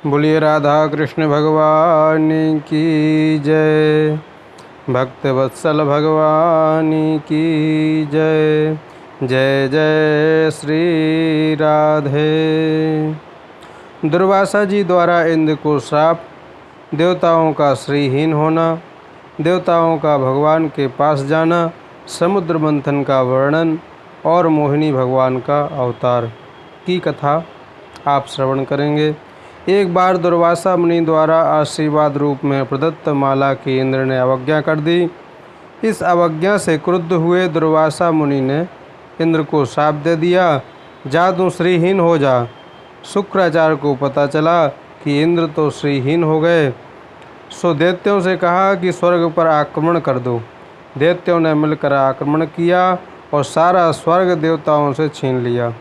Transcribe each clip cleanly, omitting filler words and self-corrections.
बोलिए राधा कृष्ण भगवान की जय। भक्त वत्सल भगवान की जय। जय जय श्री राधे। दुर्वासा जी द्वारा इंद्र को श्राप, देवताओं का श्रीहीन होना, देवताओं का भगवान के पास जाना, समुद्र मंथन का वर्णन और मोहिनी भगवान का अवतार की कथा आप श्रवण करेंगे। एक बार दुर्वासा मुनि द्वारा आशीर्वाद रूप में प्रदत्त माला की इंद्र ने अवज्ञा कर दी। इस अवज्ञा से क्रुद्ध हुए दुर्वासा मुनि ने इंद्र को श्राप दे दिया, जा तू श्रीहीन हो जा। शुक्राचार्य को पता चला कि इंद्र तो श्रीहीन हो गए, सो दैत्यों से कहा कि स्वर्ग पर आक्रमण कर दो। दैत्यों ने मिलकर आक्रमण किया और सारा स्वर्ग देवताओं से छीन लिया।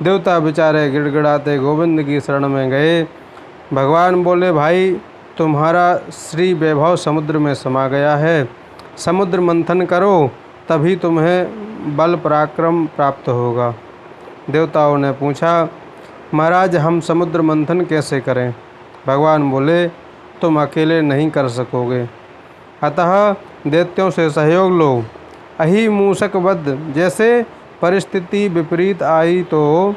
देवता बेचारे गिड़गिड़ाते गोविंद की शरण में गए। भगवान बोले, भाई तुम्हारा श्री वैभव समुद्र में समा गया है, समुद्र मंथन करो, तभी तुम्हें बल पराक्रम प्राप्त होगा। देवताओं ने पूछा, महाराज हम समुद्र मंथन कैसे करें? भगवान बोले, तुम अकेले नहीं कर सकोगे, अतः दैत्यों से सहयोग लो। अहि मूषकवध जैसे परिस्थिति विपरीत आई तो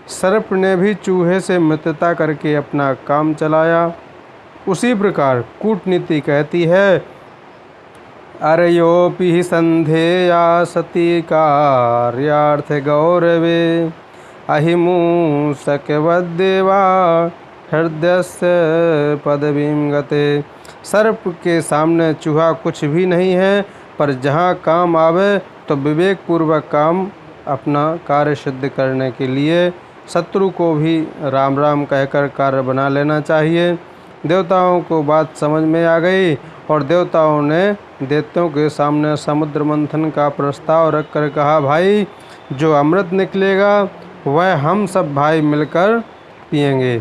सर्प ने भी चूहे से मित्रता करके अपना काम चलाया, उसी प्रकार कूटनीति कहती है, अरयोपि संधेया सती कार्यार्थ गौरवे अहिमूषकवद्देवा हृदयस्य पदवीं गते। सर्प के सामने चूहा कुछ भी नहीं है, पर जहाँ काम आवे तो विवेक पूर्वक काम अपना कार्य सिद्ध करने के लिए शत्रु को भी राम राम कहकर कार्य बना लेना चाहिए। देवताओं को बात समझ में आ गई और देवताओं ने दैत्यों के सामने समुद्र मंथन का प्रस्ताव रखकर कहा, भाई जो अमृत निकलेगा वह हम सब भाई मिलकर पिएंगे,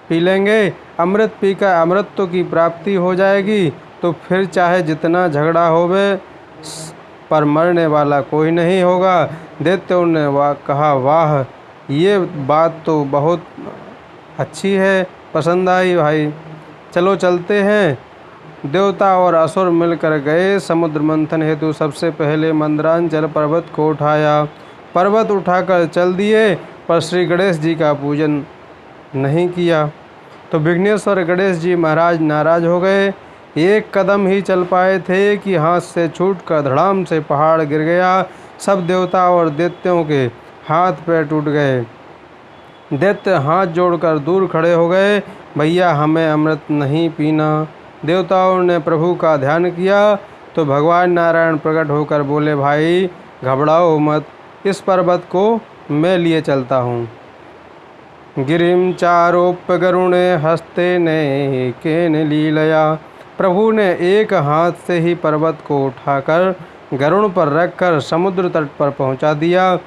पी लेंगे। अमृत पीकर अमृतत्व की प्राप्ति हो जाएगी, तो फिर चाहे जितना झगड़ा होवे पर मरने वाला कोई नहीं होगा। दैत्यों ने कहा, वाह ये बात तो बहुत अच्छी है, पसंद आई भाई, चलो चलते हैं। देवता और असुर मिलकर गए। समुद्र मंथन हेतु सबसे पहले मंदरांचल पर्वत को उठाया। पर्वत उठाकर चल दिए, पर श्री गणेश जी का पूजन नहीं किया तो विघ्नेश्वर गणेश जी महाराज नाराज हो गए। एक कदम ही चल पाए थे कि हाथ से छूटकर धड़ाम से पहाड़ गिर गया। सब देवता और दैत्यों के हाथ पैर टूट गए। दैत्य हाथ जोड़कर दूर खड़े हो गए, भैया हमें अमृत नहीं पीना। देवताओं ने प्रभु का ध्यान किया तो भगवान नारायण प्रकट होकर बोले, भाई घबराओ मत, इस पर्वत को मैं लिए चलता हूँ। गिरिम चारोप्य गरुणे हस्ते ने केन लीलया। प्रभु ने एक हाथ से ही पर्वत को उठाकर गरुड़ पर रखकर समुद्र तट पर पहुँचा दिया।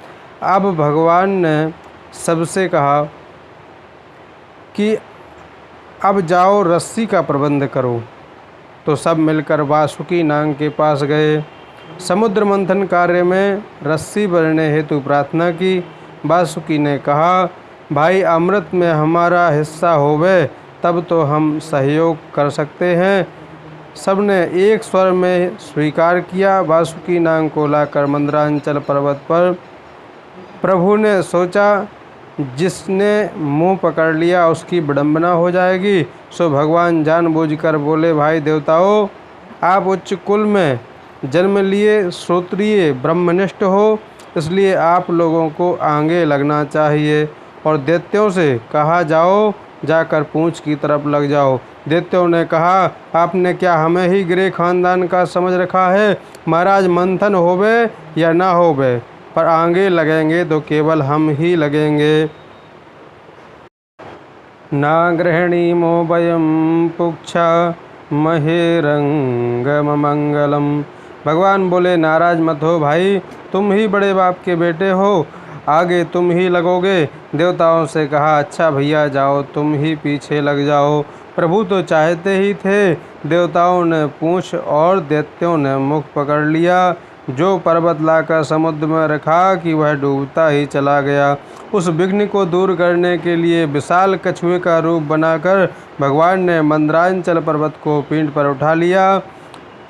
अब भगवान ने सबसे कहा कि अब जाओ रस्सी का प्रबंध करो, तो सब मिलकर वासुकी नाग के पास गए। समुद्र मंथन कार्य में रस्सी भरने हेतु प्रार्थना की। वासुकी ने कहा, भाई अमृत में हमारा हिस्सा होवे तब तो हम सहयोग कर सकते हैं। सबने एक स्वर में स्वीकार किया। वासुकी नाग को लाकर मंदरांचल पर्वत पर प्रभु ने सोचा, जिसने मुंह पकड़ लिया उसकी विडंबना हो जाएगी, सो भगवान जानबूझकर बोले, भाई देवताओं आप उच्च कुल में जन्म लिए श्रोत्रिय ब्रह्मनिष्ठ हो, इसलिए आप लोगों को आगे लगना चाहिए और दैत्यों से कहा, जाओ जाकर पूंछ की तरफ लग जाओ। दैत्यों ने कहा, आपने क्या हमें ही गिरे खानदान का समझ रखा है? महाराज मंथन होवे या ना होवे, पर आगे लगेंगे तो केवल हम ही लगेंगे। नागृहणीमो वयं पुक्षा महेरंगम मंगलम। भगवान बोले, नाराज मत हो भाई, तुम ही बड़े बाप के बेटे हो, आगे तुम ही लगोगे। देवताओं से कहा, अच्छा भैया जाओ तुम ही पीछे लग जाओ। प्रभु तो चाहते ही थे। देवताओं ने पूंछ और दैत्यों ने मुख पकड़ लिया। जो पर्वत लाकर समुद्र में रखा कि वह डूबता ही चला गया। उस विघ्न को दूर करने के लिए विशाल कछुए का रूप बनाकर भगवान ने मंदरांचल पर्वत को पीठ पर उठा लिया।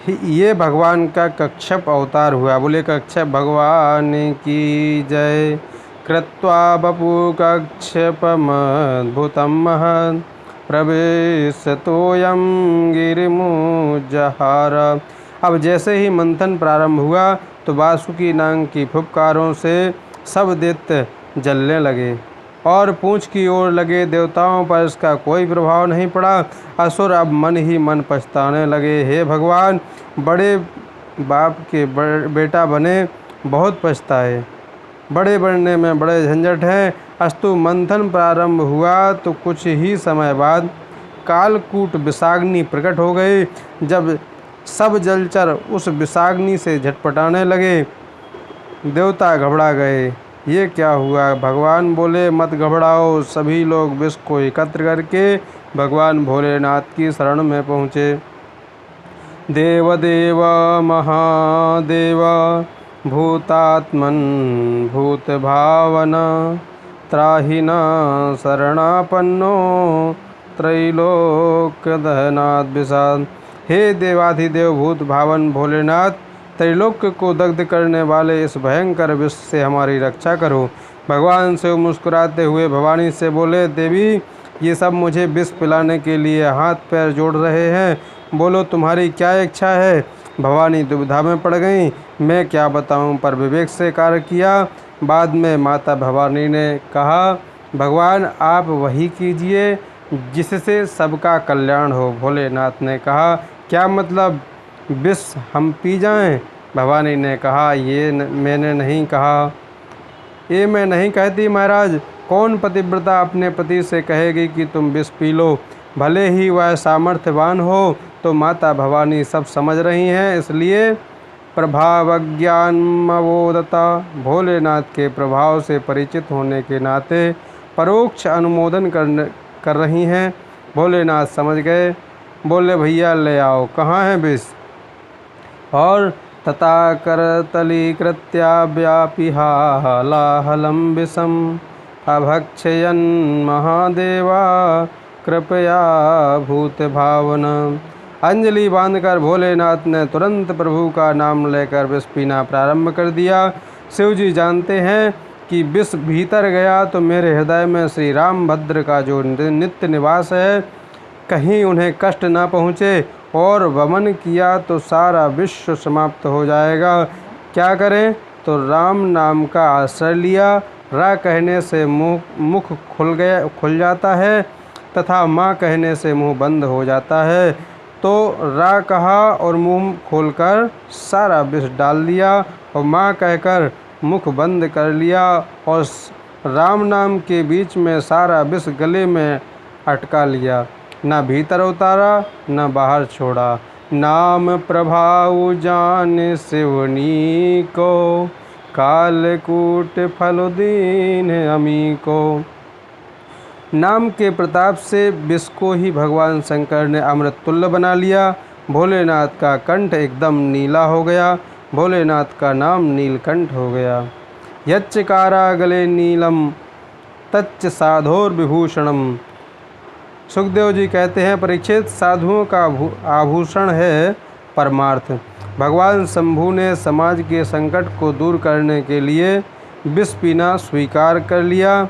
ये भगवान का कच्छप अवतार हुआ। बोले कच्छप भगवान की जय। कृत्वा बपु कच्छपमद्भुतं महत् प्रवेशतोऽयं गिरिमुज्जहार। अब जैसे ही मंथन प्रारंभ हुआ तो वासुकी नाग की फुफकारों से सब दैत्य जलने लगे और पूंछ की ओर लगे देवताओं पर इसका कोई प्रभाव नहीं पड़ा। असुर अब मन ही मन पछताने लगे। हे भगवान, बड़े बाप के बेटा बने, बहुत पछताए। बड़े बनने में बड़े झंझट हैं। अस्तु मंथन प्रारंभ हुआ तो कुछ ही समय बाद कालकूट विषाग्नि प्रकट हो गई। जब सब जलचर उस विषाग्नि से झटपटाने लगे, देवता घबरा गए। ये क्या हुआ? भगवान बोले मत घबराओ। सभी लोग विष को एकत्र करके भगवान भोलेनाथ की शरण में पहुँचे। देवदेव महादेव भूतात्मन भूत भावन त्राहि न शरणापन्नो त्रैलोक्य दहनाद विषाद। हे देवाधिदेव भूत भावन भोलेनाथ, त्रैलोक्य को दग्ध करने वाले इस भयंकर विष से हमारी रक्षा करो। भगवान शिव मुस्कुराते हुए भवानी से बोले, देवी ये सब मुझे विष पिलाने के लिए हाथ पैर जोड़ रहे हैं। बोलो तुम्हारी क्या इच्छा है? भवानी दुविधा में पड़ गई। मैं क्या बताऊं, पर विवेक से कार्य किया। बाद में माता भवानी ने कहा, भगवान आप वही कीजिए जिससे सबका कल्याण हो। भोलेनाथ ने कहा, क्या मतलब, विष हम पी जाएं? भवानी ने कहा, मैंने नहीं कहा। ये मैं नहीं कहती महाराज। कौन पतिव्रता अपने पति से कहेगी कि तुम विष पी लो, भले ही वह सामर्थ्यवान हो। तो माता भवानी सब समझ रही हैं, इसलिए प्रभावज्ञानमवोदता। भोलेनाथ के प्रभाव से परिचित होने के नाते परोक्ष अनुमोदन कर रही हैं। भोलेनाथ समझ गए। बोले भैया ले आओ, कहाँ है विष? और तथा करतलीकृत्या व्यापिहालाहलं विषम अभक्षयन् महादेवा कृपया भूत भावन। अंजलि बांधकर भोलेनाथ ने तुरंत प्रभु का नाम लेकर विष पीना प्रारंभ कर दिया। शिव जी जानते हैं कि विष भीतर गया तो मेरे हृदय में श्री रामभद्र का जो नित्य निवास है, कहीं उन्हें कष्ट ना पहुँचे, और वमन किया तो सारा विश्व समाप्त हो जाएगा। क्या करें? तो राम नाम का आश्रय लिया। रा कहने से मुख खुल जाता है तथा माँ कहने से मुंह बंद हो जाता है। तो रा कहा और मुंह खोलकर सारा विष डाल दिया, और माँ कहकर मुख बंद कर लिया, और राम नाम के बीच में सारा विष गले में अटका लिया। न भीतर उतारा न बाहर छोड़ा। नाम प्रभाव जान शिवनी को, कालकूट फलुदीन अमी को। नाम के प्रताप से विष को ही भगवान शंकर ने अमृत तुल्य बना लिया। भोलेनाथ का कंठ एकदम नीला हो गया। भोलेनाथ का नाम नीलकंठ हो गया। यच्चकारा गले नीलम तच्च साधोर विभूषणम। सुखदेव जी कहते हैं, परीक्षित, साधुओं का आभूषण है परमार्थ। भगवान शंभु ने समाज के संकट को दूर करने के लिए विष पीना स्वीकार कर लिया,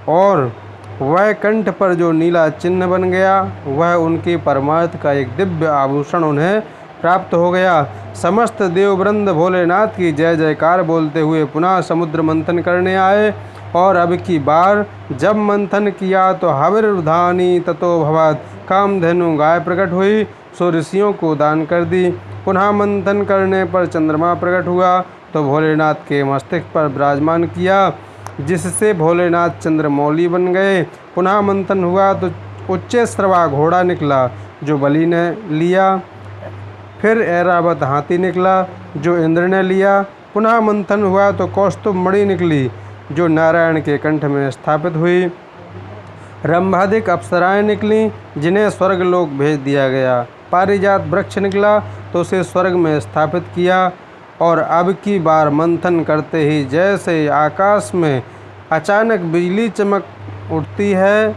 और वह कंठ पर जो नीला चिन्ह बन गया वह उनके परमार्थ का एक दिव्य आभूषण उन्हें प्राप्त हो गया। समस्त देववृंद भोलेनाथ की जय जयकार बोलते हुए पुनः समुद्र मंथन करने आए, और अब की बार जब मंथन किया तो हविर्धानी ततो भवत। कामधेनु गाय प्रकट हुई, सो ऋषियों को दान कर दी। पुनः मंथन करने पर चंद्रमा प्रकट हुआ तो भोलेनाथ के मस्तिष्क पर विराजमान किया, जिससे भोलेनाथ चंद्रमौली बन गए। पुनः मंथन हुआ तो उच्चैश्रवा घोड़ा निकला जो बलि ने लिया। फिर ऐरावत हाथी निकला जो इंद्र ने लिया। पुनः मंथन हुआ तो कौस्तुभ मणि निकली जो नारायण के कंठ में स्थापित हुई। रंभादिक अप्सराएं निकलीं जिन्हें स्वर्गलोक भेज दिया गया। पारिजात वृक्ष निकला तो उसे स्वर्ग में स्थापित किया। और अब की बार मंथन करते ही जैसे आकाश में अचानक बिजली चमक उठती है,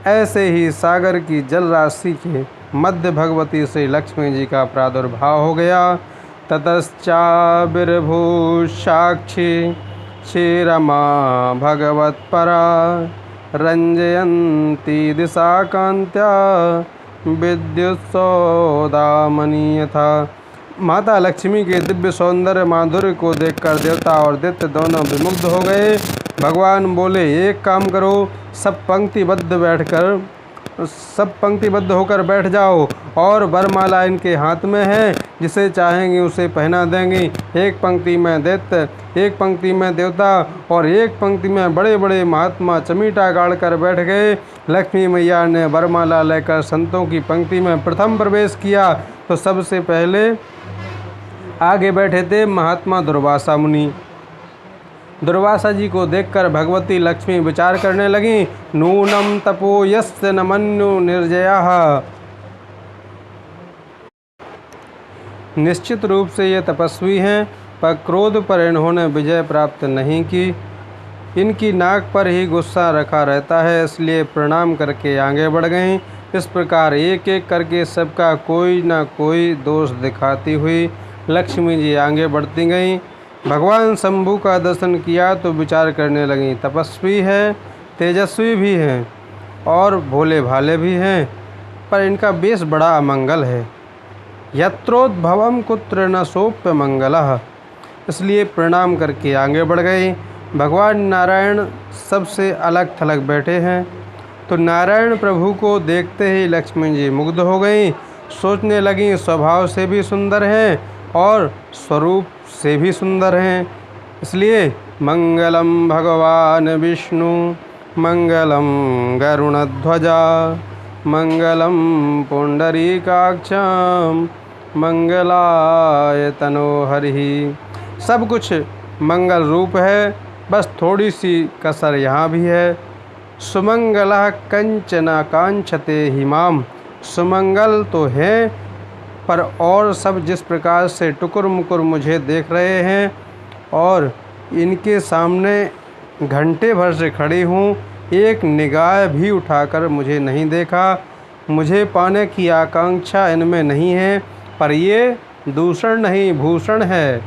ऐसे ही सागर की जल राशि के मध्य भगवती श्री लक्ष्मी जी का प्रादुर्भाव हो गया। ततश्चाविर्भूः साक्षी क्षीरमा भगवत्परा रंजयन्ती दिशा कांत्या विद्युत्सौदामनी यथा। माता लक्ष्मी के दिव्य सौंदर्य माधुर्य को देखकर देवता और दैत्य दोनों विमुग्ध हो गए। भगवान बोले, एक काम करो, सब पंक्तिबद्ध होकर बैठ जाओ और वरमाला इनके हाथ में है, जिसे चाहेंगे उसे पहना देंगे। एक पंक्ति में दैत्य, एक पंक्ति में देवता और एक पंक्ति में बड़े बड़े महात्मा चमीटा गाड़ कर बैठ गए। लक्ष्मी मैया ने वरमाला लेकर संतों की पंक्ति में प्रथम प्रवेश किया तो सबसे पहले आगे बैठे थे महात्मा दुर्वासा मुनि। दुर्वासा जी को देखकर भगवती लक्ष्मी विचार करने लगी, नूनम तपो यस्य न मन्यु निर्जयाः। निश्चित रूप से ये तपस्वी हैं, पर क्रोध पर इन्होंने विजय प्राप्त नहीं की। इनकी नाक पर ही गुस्सा रखा रहता है, इसलिए प्रणाम करके आगे बढ़ गईं। इस प्रकार एक एक करके सबका कोई न कोई दोष दिखाती हुई लक्ष्मी जी आगे बढ़ती गईं। भगवान शंभु का दर्शन किया तो विचार करने लगीं, तपस्वी है, तेजस्वी भी हैं और भोले भाले भी हैं, पर इनका वेश बड़ा अमंगल है। यत्रोद्भवम कुत्र न सोप्य मंगलः। इसलिए प्रणाम करके आगे बढ़ गई। भगवान नारायण सबसे अलग थलग बैठे हैं, तो नारायण प्रभु को देखते ही लक्ष्मी जी मुग्ध हो गई। सोचने लगी, स्वभाव से भी सुंदर हैं और स्वरूप से भी सुंदर हैं। इसलिए मंगलम भगवान विष्णु मंगलम गरुणध्वजा मंगलम पुंडरीकाक्षम मंगलाय तनोहरि। सब कुछ मंगल रूप है, बस थोड़ी सी कसर यहाँ भी है। सुमंगलः कंचन कांक्षते हिमाम। सुमंगल तो है, पर और सब जिस प्रकार से टुकुर मुकुर मुझे देख रहे हैं और इनके सामने घंटे भर से खड़ी हूँ, एक निगाह भी उठाकर मुझे नहीं देखा। मुझे पाने की आकांक्षा इनमें नहीं है, पर ये दूषण नहीं भूषण है।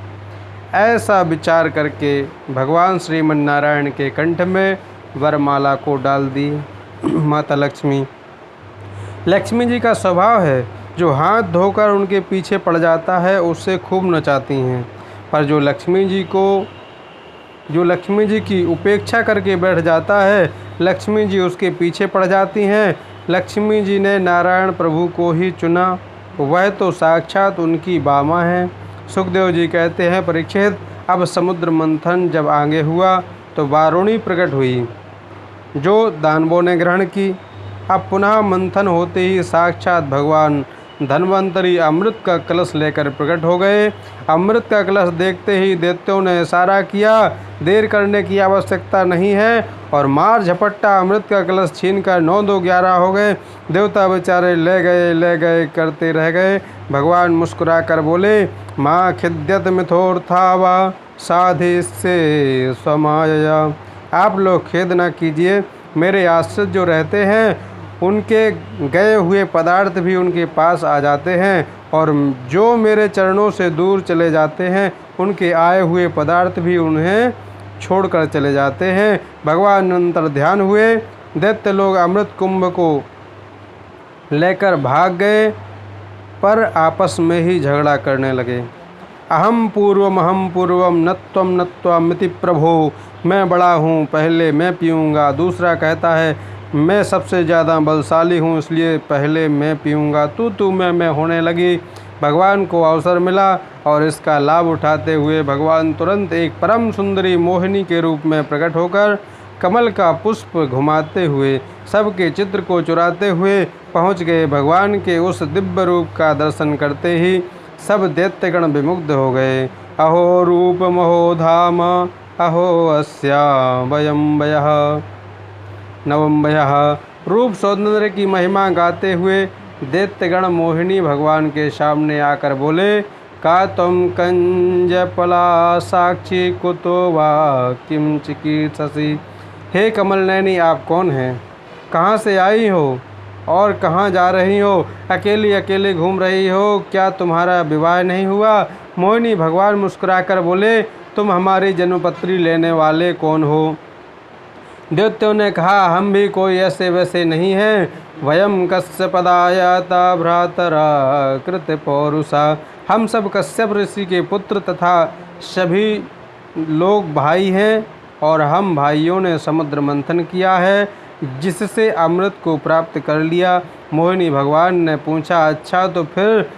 ऐसा विचार करके भगवान श्रीमन नारायण के कंठ में वरमाला को डाल दी। माता लक्ष्मी जी का स्वभाव है, जो हाथ धोकर उनके पीछे पड़ जाता है उससे खूब नचाती हैं, पर जो लक्ष्मी जी की उपेक्षा करके बैठ जाता है, लक्ष्मी जी उसके पीछे पड़ जाती हैं। लक्ष्मी जी ने नारायण प्रभु को ही चुना, वह तो साक्षात उनकी बामा है। सुखदेव जी कहते हैं, परीक्षित, अब समुद्र मंथन जब आगे हुआ तो वारुणी प्रकट हुई, जो दानवों ने ग्रहण की। अब पुनः मंथन होते ही साक्षात भगवान धन्वंतरी अमृत का कलश लेकर प्रकट हो गए। अमृत का कलश देखते ही दैत्यों ने इशारा किया, देर करने की आवश्यकता नहीं है, और मार झपट्टा अमृत का कलश छीनकर 9 2 11 हो गए। देवता बेचारे ले गए करते रह गए। भगवान मुस्कुरा कर बोले, माँ खिद्यत मिथोर्था वा साधि से समाया। आप लोग खेद न कीजिए, मेरे आश्रित जो रहते हैं उनके गए हुए पदार्थ भी उनके पास आ जाते हैं, और जो मेरे चरणों से दूर चले जाते हैं उनके आए हुए पदार्थ भी उन्हें छोड़कर चले जाते हैं। भगवान अंतर ध्यान हुए। दैत्य लोग अमृत कुंभ को लेकर भाग गए, पर आपस में ही झगड़ा करने लगे। अहम पूर्वम न त्वमिति प्रभो। मैं बड़ा हूँ, पहले मैं पीऊँगा। दूसरा कहता है, मैं सबसे ज़्यादा बलशाली हूँ, इसलिए पहले मैं पीऊँगा। तू मैं होने लगी। भगवान को अवसर मिला और इसका लाभ उठाते हुए भगवान तुरंत एक परम सुंदरी मोहिनी के रूप में प्रकट होकर कमल का पुष्प घुमाते हुए सबके चित्र को चुराते हुए पहुँच गए। भगवान के उस दिव्य रूप का दर्शन करते ही सब दैत्यगण विमुग्ध हो गए। अहो रूप महो धाम अहो अस्या वयम वयः नवम वयः। रूप सौंदर्य की महिमा गाते हुए दैत्यगण मोहिनी भगवान के सामने आकर बोले, का त्वं कंजपला साक्षी कुतो वा किम चिकीर्षसि। हे कमल नयनी, आप कौन हैं? कहाँ से आई हो और कहाँ जा रही हो? अकेली अकेले घूम रही हो? क्या तुम्हारा विवाह नहीं हुआ? मोहिनी भगवान मुस्कुराकर बोले, तुम हमारी जन्मपत्री लेने वाले कौन हो? दैत्यों ने कहा, हम भी कोई ऐसे वैसे नहीं हैं। वयम कश्यपदायाता भ्रातरा कृत पौरुषा। हम सब कश्यप ऋषि के पुत्र तथा सभी लोग भाई हैं, और हम भाइयों ने समुद्र मंथन किया है, जिससे अमृत को प्राप्त कर लिया। मोहिनी भगवान ने पूछा, अच्छा तो फिर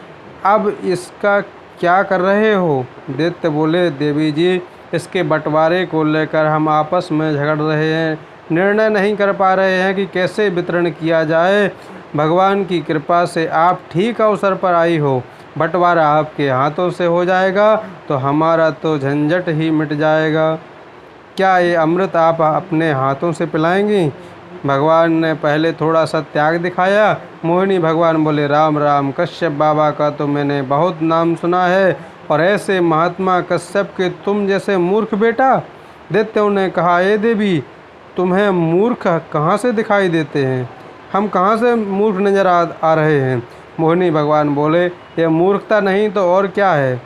अब इसका क्या कर रहे हो? दैत्य बोले, देवी जी, इसके बंटवारे को लेकर हम आपस में झगड़ रहे हैं, निर्णय नहीं कर पा रहे हैं कि कैसे वितरण किया जाए। भगवान की कृपा से आप ठीक अवसर पर आई हो। बंटवारा आपके हाथों से हो जाएगा तो हमारा तो झंझट ही मिट जाएगा। क्या ये अमृत आप अपने हाथों से पिलाएंगी? भगवान ने पहले थोड़ा सा त्याग दिखाया। मोहिनी भगवान बोले, राम राम, कश्यप बाबा का तो मैंने बहुत नाम सुना है, और ऐसे महात्मा कश्यप के तुम जैसे मूर्ख बेटा। दैत्यों ने कहा, ए देवी, तुम्हें मूर्ख कहाँ से दिखाई देते हैं? हम कहाँ से मूर्ख नजर आ रहे हैं? मोहिनी भगवान बोले, ये मूर्खता नहीं तो और क्या है?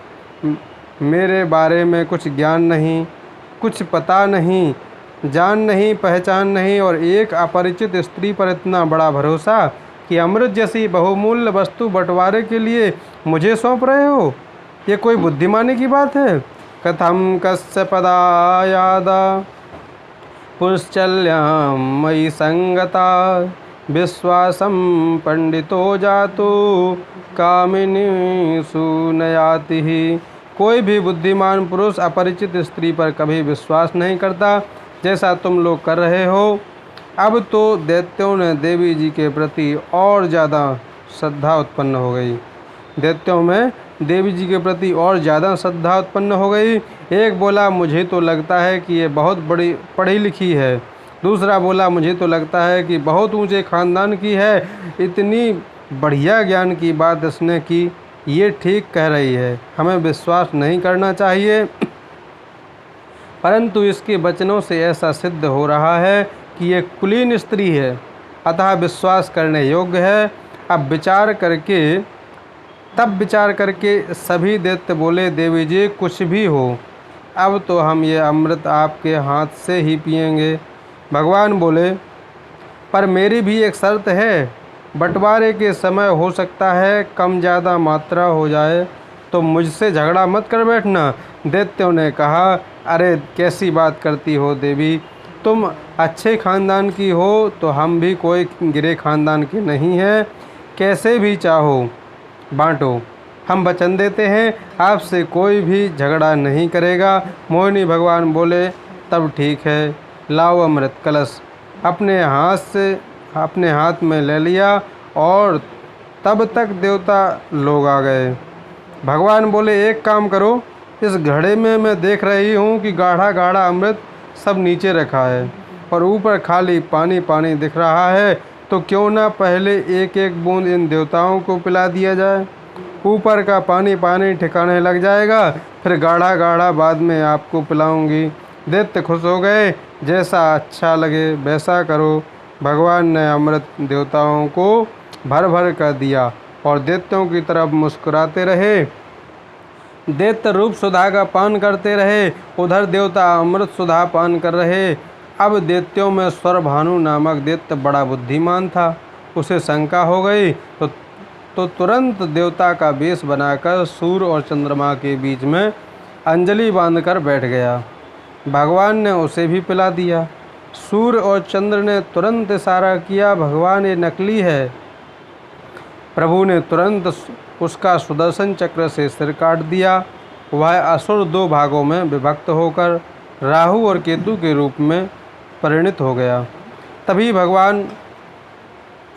मेरे बारे में कुछ ज्ञान नहीं, कुछ पता नहीं, जान नहीं, पहचान नहीं, और एक अपरिचित स्त्री पर इतना बड़ा भरोसा कि अमृत जैसी बहुमूल्य वस्तु बंटवारे के लिए मुझे सौंप रहे हो? ये कोई बुद्धिमानी की बात है? कथम कश्यपदायादा पुंश्चल्यां मयि संगता विश्वासं पंडितो जातु कामिनी सुनयाति। कोई भी बुद्धिमान पुरुष अपरिचित स्त्री पर कभी विश्वास नहीं करता, जैसा तुम लोग कर रहे हो। अब तो दैत्यों ने देवी जी के प्रति और ज़्यादा श्रद्धा उत्पन्न हो गई। दैत्यों में देवी जी के प्रति और ज़्यादा श्रद्धा उत्पन्न हो गई। एक बोला, मुझे तो लगता है कि ये बहुत बड़ी पढ़ी लिखी है। दूसरा बोला, मुझे तो लगता है कि बहुत ऊंचे खानदान की है। इतनी बढ़िया ज्ञान की बात इसने की, ये ठीक कह रही है, हमें विश्वास नहीं करना चाहिए। परंतु इसके वचनों से ऐसा सिद्ध हो रहा है कि ये कुलीन स्त्री है, अतः विश्वास करने योग्य है। अब विचार करके सभी दैत्य बोले, देवी जी, कुछ भी हो, अब तो हम ये अमृत आपके हाथ से ही पिएंगे। भगवान बोले, पर मेरी भी एक शर्त है। बंटवारे के समय हो सकता है कम ज़्यादा मात्रा हो जाए, तो मुझसे झगड़ा मत कर बैठना। दैत्यों ने कहा, अरे कैसी बात करती हो देवी, तुम अच्छे खानदान की हो तो हम भी कोई गिरे खानदान के नहीं हैं। कैसे भी चाहो बांटो, हम वचन देते हैं आपसे कोई भी झगड़ा नहीं करेगा। मोहिनी भगवान बोले, तब ठीक है, लाओ अमृत कलश। अपने हाथ में ले लिया, और तब तक देवता लोग आ गए। भगवान बोले, एक काम करो, इस घड़े में मैं देख रही हूँ कि गाढ़ा गाढ़ा अमृत सब नीचे रखा है और ऊपर खाली पानी पानी दिख रहा है, तो क्यों ना पहले एक एक बूंद इन देवताओं को पिला दिया जाए। ऊपर का पानी पानी ठिकाने लग जाएगा, फिर गाढ़ा गाढ़ा बाद में आपको पिलाऊंगी। दैत्य खुश हो गए, जैसा अच्छा लगे वैसा करो। भगवान ने अमृत देवताओं को भर भर कर दिया और दैत्यों की तरफ मुस्कुराते रहे। दैत्य रूप सुधा का पान करते रहे, उधर देवता अमृत सुधा पान कर रहे। अब दैत्यों में स्वरभानु नामक दैत्य बड़ा बुद्धिमान था। उसे शंका हो गई तो तुरंत देवता का वेश बनाकर सूर्य और चंद्रमा के बीच में अंजलि बांधकर बैठ गया। भगवान ने उसे भी पिला दिया। सूर्य और चंद्र ने तुरंत इशारा किया, भगवान ये नकली है। प्रभु ने तुरंत उसका सुदर्शन चक्र से सिर काट दिया। वह असुर दो भागों में विभक्त होकर राहु और केतु के रूप में परिणित हो गया। तभी भगवान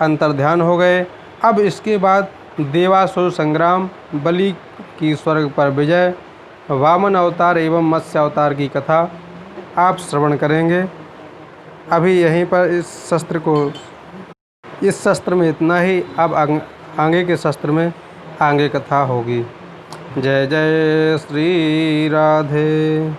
अंतर्ध्यान हो गए। अब इसके बाद देवासुर संग्राम, बलि की स्वर्ग पर विजय, वामन अवतार एवं मत्स्य अवतार की कथा आप श्रवण करेंगे। अभी यहीं पर इस शस्त्र में इतना ही। अब आगे के शस्त्र में आगे कथा होगी। जय जय श्री राधे।